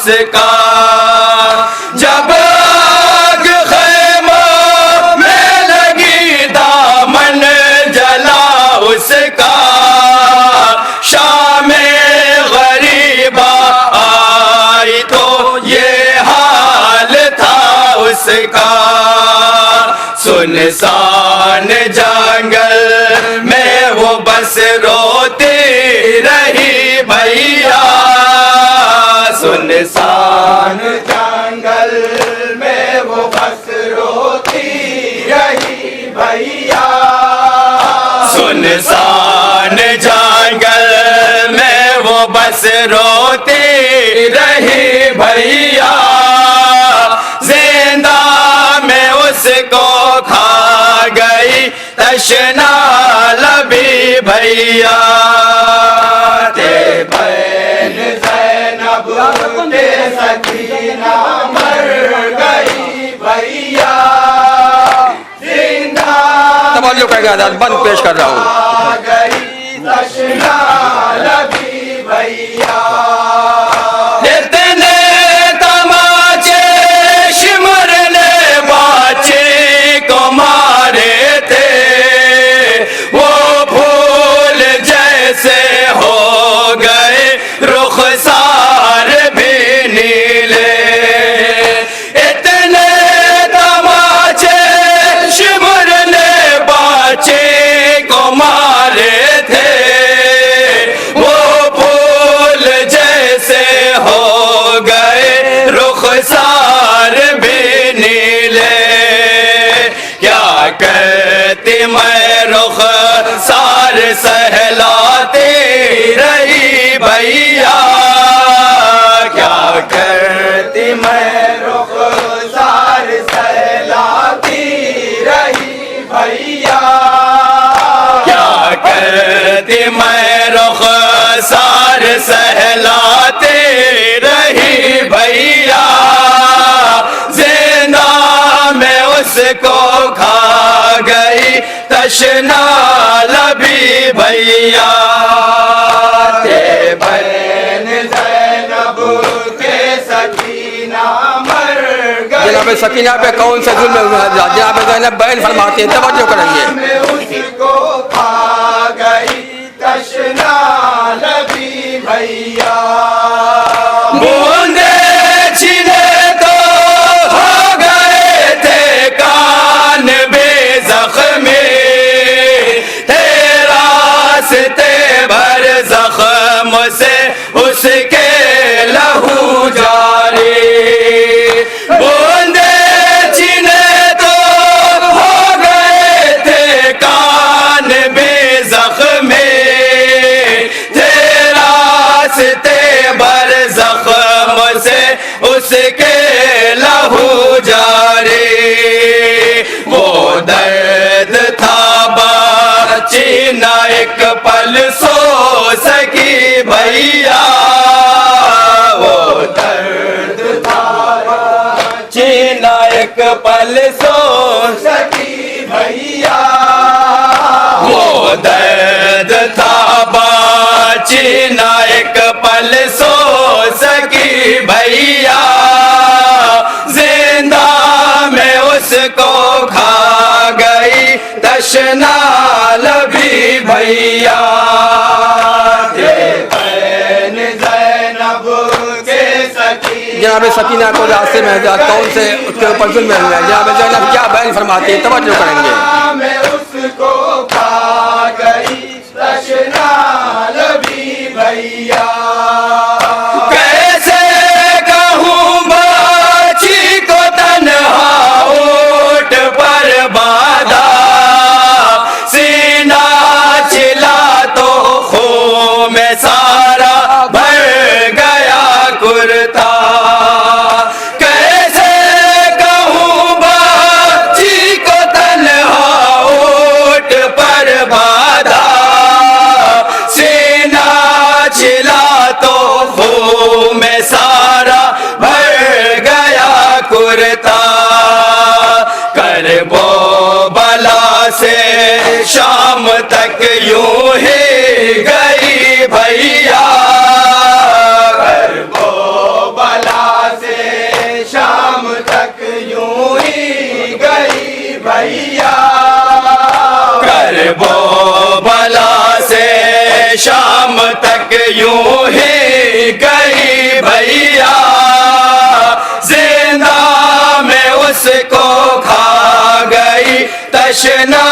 उसका, जब आग खैमा में लगी दामन जला उसका, शाम गरीबा आई तो ये हाल था उसका। सुनसान जंगल में वो बस रोती रही भैया, सुनसान जंगल में वो बस रोती रही भैया, सुनसान जंगल में वो बस रोती रही भैया, जिंदा में उसको खा गई तशना लबी भैया। ते बहन ज़ैनब ते सकीना मर गई भैया, जिंदा तवज्जो करेगा, बंद पेश कर रहा हूँ। गई तशना लबी भैया। मैं रुख सार सहलाती रही भैया, क्या करती मैं रुख सार सहलाती रही भैया, क्या करती मैं रुख सार सहलाती रही भैया, जिंदा में उसको खा गई तशना लबी भैया। ते बहन ज़ैनब के सकीना मर गई, जनाब सकीना पे कौन सा जुल्म हुआ? जनाब ज़ैनब बयान फरमाते हैं, तवज्जो करेंगे। उसको खा गई तशना लबी भैया, बूंदे छिने तो हो गए थे कान बेज़ख्मी, तेरा रास्ते भर जख्म से उसके लहू जारी, बूंदे छिने तो हो गए थे कान बेज़ख्मी, तेरा रास्ते भर जख्म से उसके लहू जारी, वो दर्द था बची न एक पल सो सकी भैया, वो दर्द था बची न एक पल सो सकी भैया, वो दर्द था बची न एक पल सो सकी भैया, जिंदा में उसको खा गई तशना लबी भैया। बहन ज़ैनब के सकीना, जनाब सकीना को रास्ते में कौन से उसके ऊपर जुल्म हुआ? जनाब ज़ैनब क्या बयान फरमाते हैं, तवज्जो करेंगे। उसको खा गई तशना लबी भैया, कैसे कहूँ बाची को तन्हा ऊंट पर बांधा, सीना चिला तो खो में सारा भर गया कुर्ता, कैसे कहूँ बाची को तन्हा ऊंट पर बांधा, सीना चिला तो खो में सारा भर गया कुर्ता, करबो बला से शाम तक यूं ही गई भैया, करबो बला यूं ही गई भैया, जिंदा में उसको खा गई तशना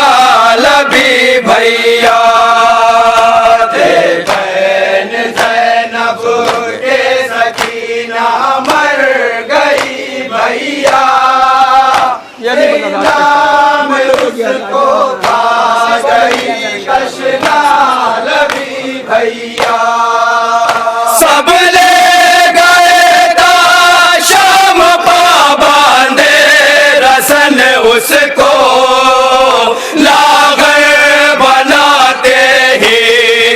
लबी भैया। बहन ज़ैनब के सकीना मर गई भैया, उसको खा गई तशना लबी भैया। सब ले गए ता शाम पाबंदे रसन उसको, लागर बनाते ही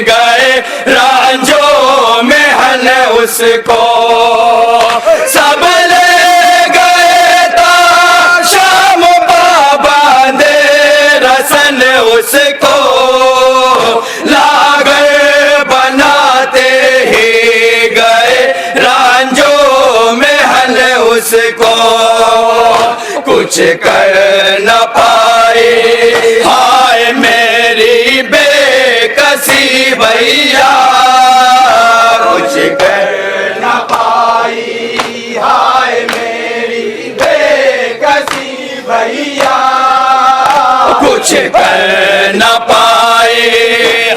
गए रांझो में हन उसको। सब ले गए ता शाम पाबंदे रसन उसको, लागर बनाते ही गए रांझो में हन उसको। कुछ कर न पाए हाय मेरी बेकसी भैया, कुछ कर न पाई हाय मेरी बेकसी भैया, कुछ कर न पाए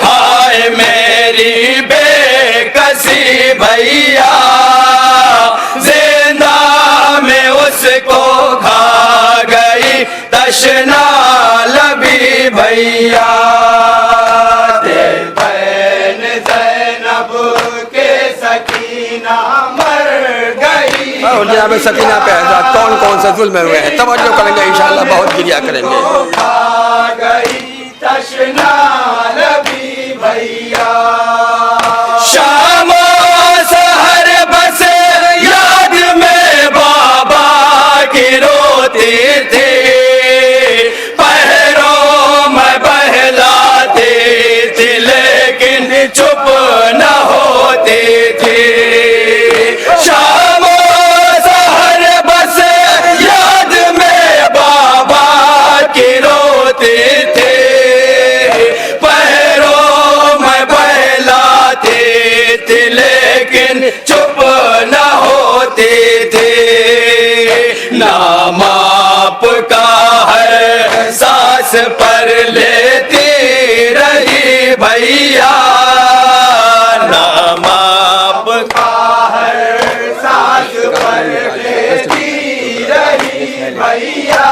हाय मेरी बेकसी भैया, जिंदा में उसको खा गई तशना लबी भैया। बहन ज़ैनब के सकीना मर गई। और जनाब सकीना पे हज़रत कौन कौन से जुल्म हुए हैं तवज्जो करेंगे इंशाअल्लाह, बहुत गिरिया करेंगे। खा गई तशना लबी भैया, शाम सहर बस याद में बाबा की रोती थी, पैरों में बहलाती थी लेकिन चुप न होती थी। शाम सहर बस याद में बाबा की रोती थी, पैरों में बहलाती थी लेकिन चुप न होती थी। नाम आपका हर सांस पर लेती रही भैया, नाम आपका हर सांस पर लेती रही भैया,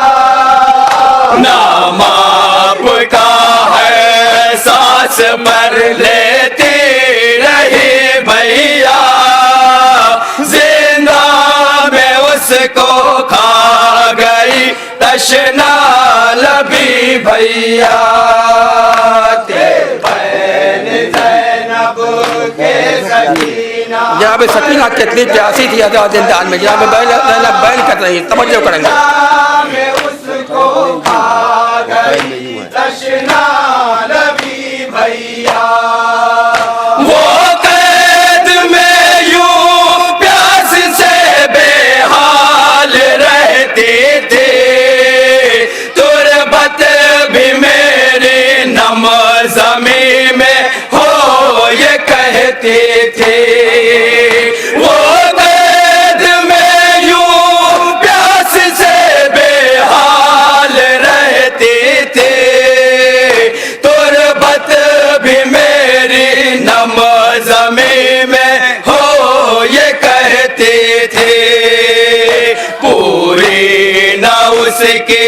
नाम आपका हर सांस पर लेती रही भैया, जिंदा में उसको खा गई तशना लबी भैया। बहन ज़ैनब के सकीना जनाब सकीना कितनी प्यासी थी आज़ाद जिंदान में, जनाब बैन कर रही, तवज्जो करेंगे। में उसको खा गई तशना लबी भैया, वो कैद में यूं प्यास से बेहाल रहती थी, तुरबत भी मेरी नम ज़मीं में हो ये कहती थी। वो कैद में यूं प्यास से बेहाल रहती थी, तुरबत भी मेरी नम ज़मीं में हो ये कहती थी। पूरी न उसकी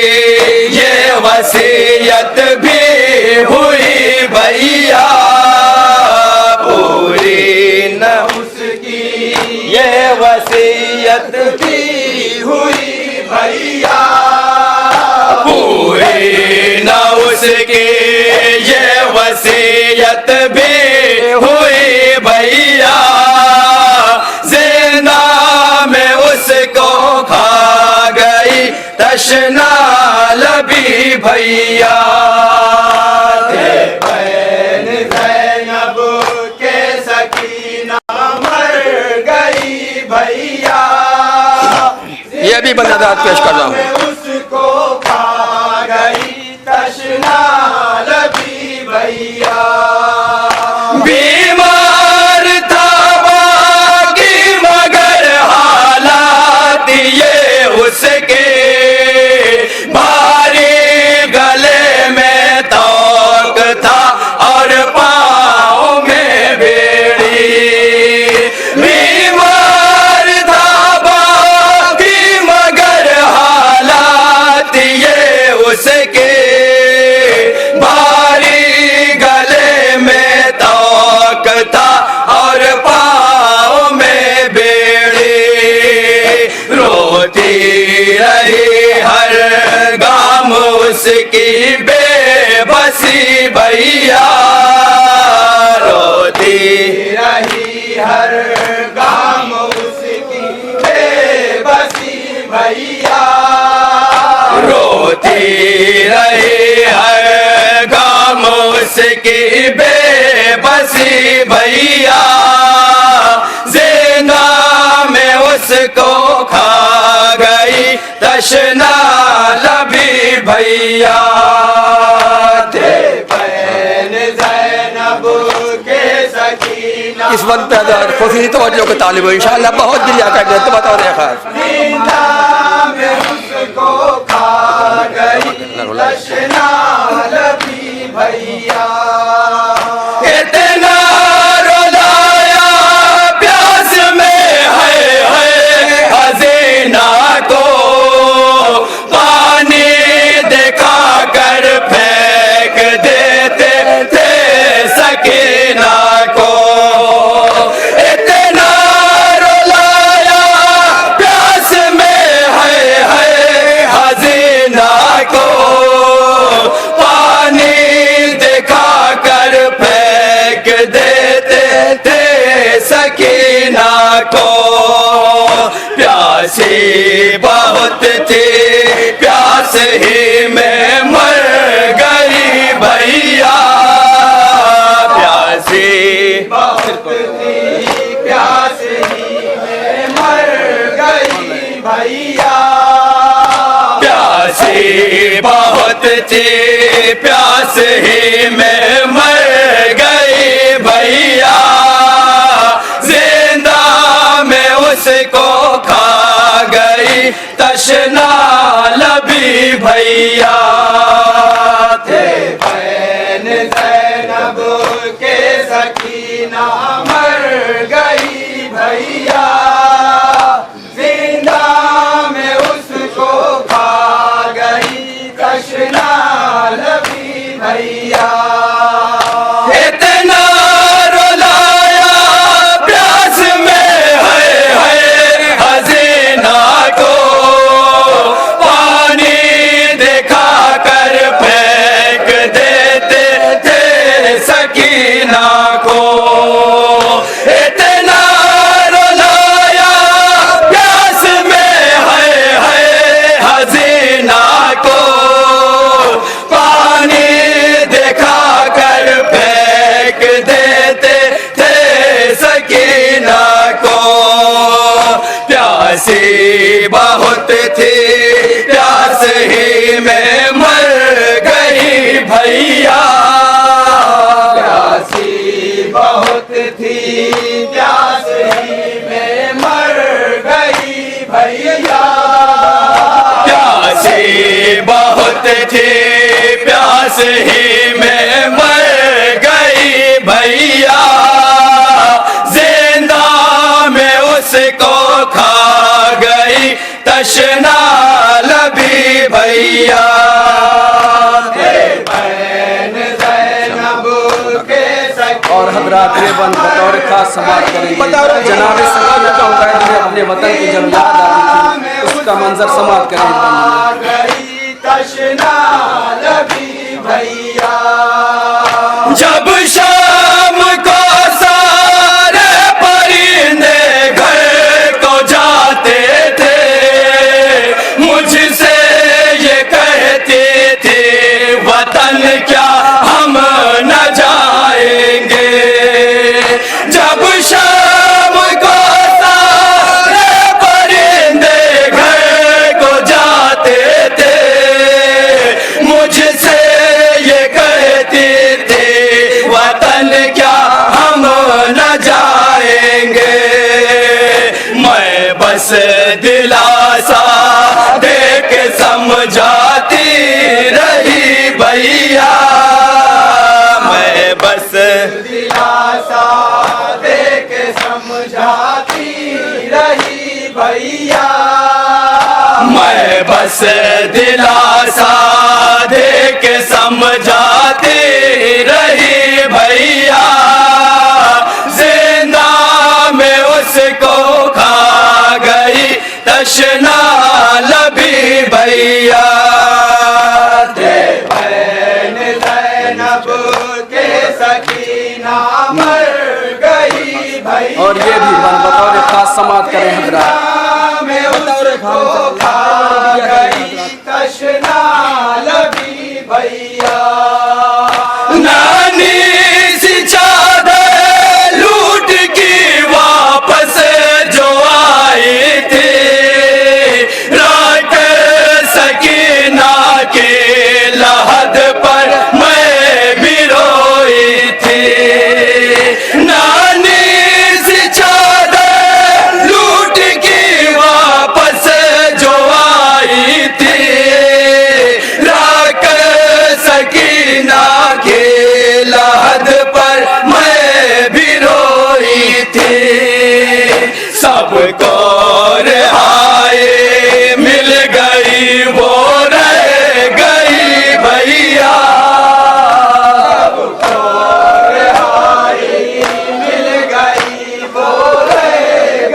ये वसीयत भी हुई भैया, पूरी न उसकी ये वसीयत भी हुई भैया, पूरी न उसकी ये वसीयत भी हुई भैया, जिंदा में उसको खा गई तशना लबी भैया। बहन ज़ैनब के सकीना मर गई भैया, ये भी बंदा पेश कर रहा हूँ। उसको खा गई तशना लबी भैया, बीमार बसी भैया, रोती रही हर गाम उसकी बेबसी भैया, रोती रही हर गाम उसकी बेबसी भैया, जिंदा में उसको खा गई तशना लबी भैया, थे बहन ज़ैनब के सकीना। इस वक्त पे खुशी तवज्जो के तालिब हो, इंशाअल्लाह बहुत दिल आकर तो बताओ रेखा जिंदा में उसको खा गई तशना लबी भैया, इतना रुलाया प्यास में है हसीना को, पानी दिखा कर फेंक देते थे सकीना को, इतना रुलाया प्यास में है हसीना को, पानी दिखा कर फेंक देते थे सकीना को, प्यासी बहुत थी प्यास ही में मर गई भैया, प्यासी बहुत थी प्यास ही में मर गई भैया, प्यासी बहुत थी प्यास ही में मर गई भैया, जिंदा में उसको खा गई तशना लबी भैया, थे बहन ज़ैनब के सकीना मर गई भैया, जिंदा में उसको खा गई तशना लबी भैया, इतना रुलाया प्यास में है हसीना को, पानी दिखा कर फेंक देते थे सकीना को, इतना रुलाया प्यास में है हसीना को, पानी दिखा कर फेंक देते थे सकीना को, प्यासी बहुत थी प्यास ही में मर गई भैया, प्यासी बहुत थी प्यास ही में मर गई भैया, प्यासी बहुत थी प्यास ही में मर गई भैया, जिंदा में उसको खा गई तशना लबी भैया, बहन ज़ैनब के सकीना। और हजरात ये बंद बतौर खास समाप्त करेंगे जनाब सकीना का हुक्म है, अपने वतन की जब याद आती थी उसका मंजर समाप्त करेंगे। गई तशना लबी भैया, जब शाम को सारे परिंदे घर को जाते थे, मुझसे ये कहते थे वतन क्या हम न जाएंगे, जब शाम को सारे परिंदे घर को जाते थे, मुझसे ये कहते थे वतन क्या हम न जाएंगे, मैं बस दिलासा दे के समझाती रही भैया, मैं बस दिलासा दे के समझाती रही भैया, मैं बस दिलासा दे के समझाती रही भैया, जिंदा में उसको खा गई तशना लबी भैया, थे बहन सकीना मर गई भैया। और ये भी बतौर खास समाप्त करें हजरात। में उसको खा गई तशना लबी भैया। नानी सी चादर लूट की वापस जो आई थी, रात सकीना के लहद पर मैं भी रोई थी। नानी सी चादर लूट की वापस जो आई थी, रात सकीना के लहद पर मैं भी रोई थी। सबको रिहाई मिल गई वो रह गई भैया। सबको रिहाई मिल गई वो रह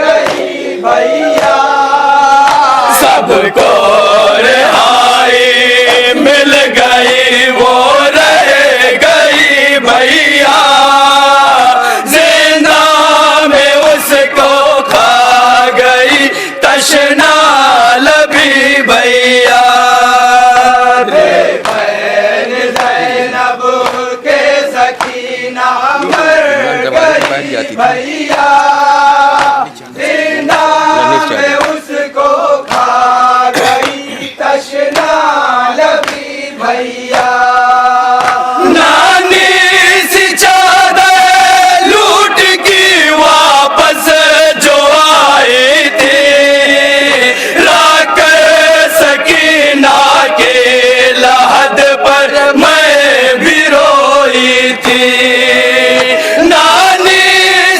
गई भैया। सबको रिहाई मिल गई वो रह गई भैया। जिंदा में उसको खा गई तशना लबी भैया। बहन ज़ैनब के सकीना मर गई भैया। जिंदा में उसको खा गई तशना लबी भैया। नानी सी चादर लूट की वापस जो आई थी, राख सकीना के लहद पर मैं भी रोई थी। नानी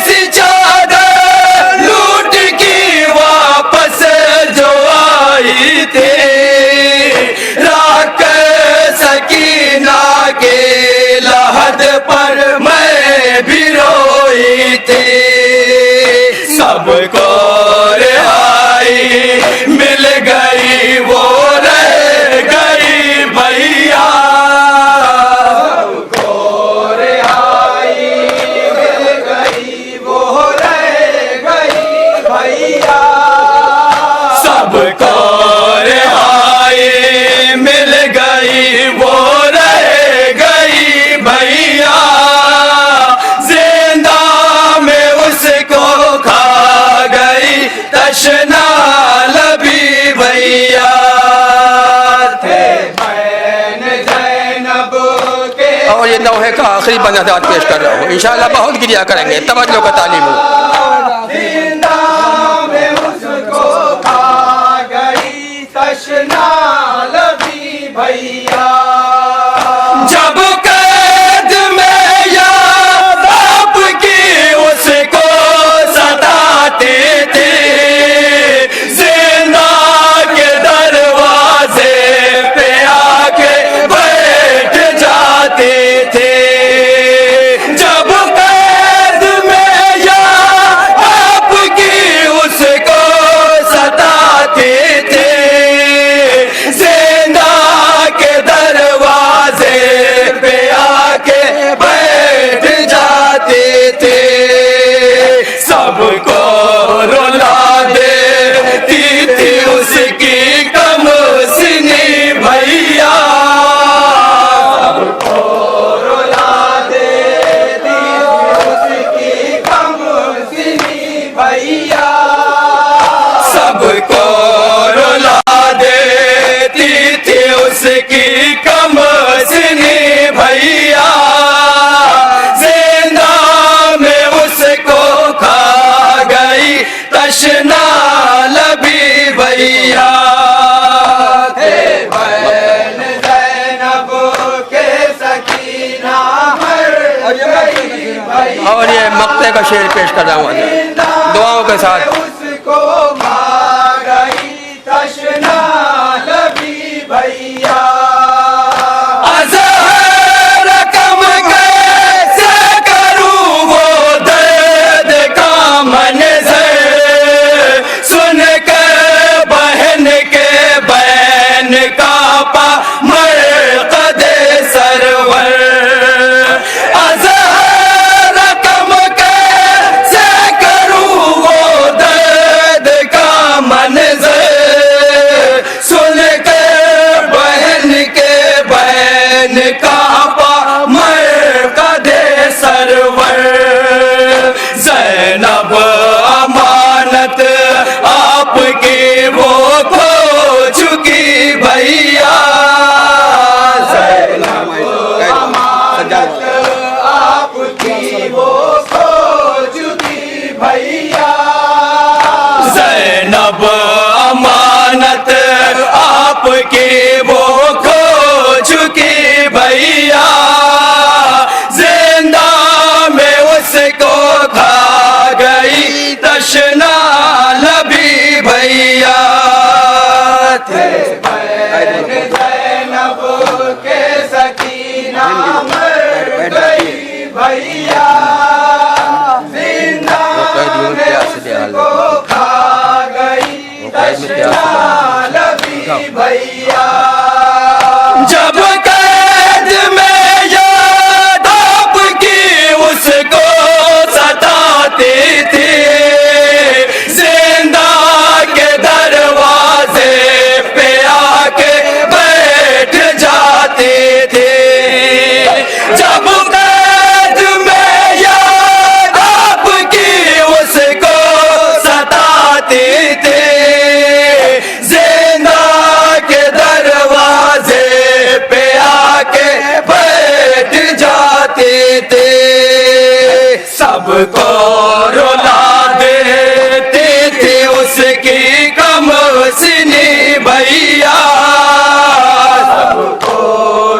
सी चादर लूट की वापस जो आई थी, राख सकीना के लहद पर मैं भी रोई थी। सबको रिहाई मिल गई वो रह गई भैया। सबको रिहाई मिल गई वो रह गई भैया। सबको रिहाई मिल गई वो रह गई भैया। जिंदा में उसको खा गई तशना लबी भैया। थे बहन ज़ैनब के। और ये नौहे का आखिरी बंदात पेश कर रहा हूँ। इंशाअल्लाह बहुत गिरिया करेंगे। तवज्जो का तालीम हो। जिंदा में उसको खा गई तशना लबी भैया। जब कैद में या बाप की उसको सताते थे, जिंदा के दरवाजे पे आके बैठ जाते थे। जब कैद में या बाप की उसको सताते थे, जिंदा के दरवाजे पे आके बैठ जाते थे। सबको रुला देती थी उसकी कमसिनी भैया। सबको रुला देती थी उसकी कमसिनी भैया। सबको रुला देती थी उसकी कमसिनी भैया। जिंदा में उसको खा गई तशना लबी भैया। थे बहन ज़ैनब के सकीना मर गई भैया। और ये मक्ते का शेर पेश कर रहा हूँ दुआओं के साथ। उसको खा गई तशना लबी भैया। अज़हर कम कैसे करूं वो दर्द का मंज़र, सुन के बहन के बैन का पा मरक़दे सरवर। अज़हर ज़ैनब अमानत आपकी वो खो चुकी भैया, ज़ैनब अमानत आपकी वो खो चुकी भैया, ज़ैनब अमानत आपकी वो खो चुकी भैया, जिंदा में उसको खा गई तशना लबी भैया, ज़ैनब के सकीना मर गई भैया, जिंदा में उसको खा गई तशना लबी भैया, जब कैद में याद आपकी उसको सताती थी, जिंदा के दरवाजे पे आके बैठ जाती थी, जब कैद में याद आपकी उसको सताती थी, जिंदा के दरवाजे पे आके बैठ जाते थे, सबको रुला देती थी उसकी कमसिनी भैया, सबको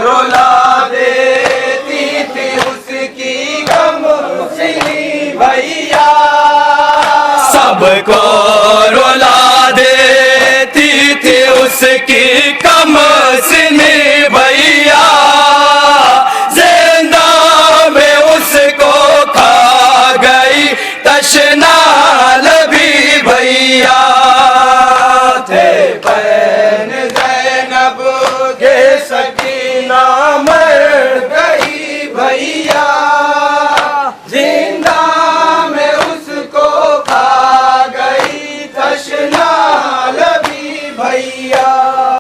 रुला देती थी उसकी कमसिनी भैया, सबको रुला देती थी उसकी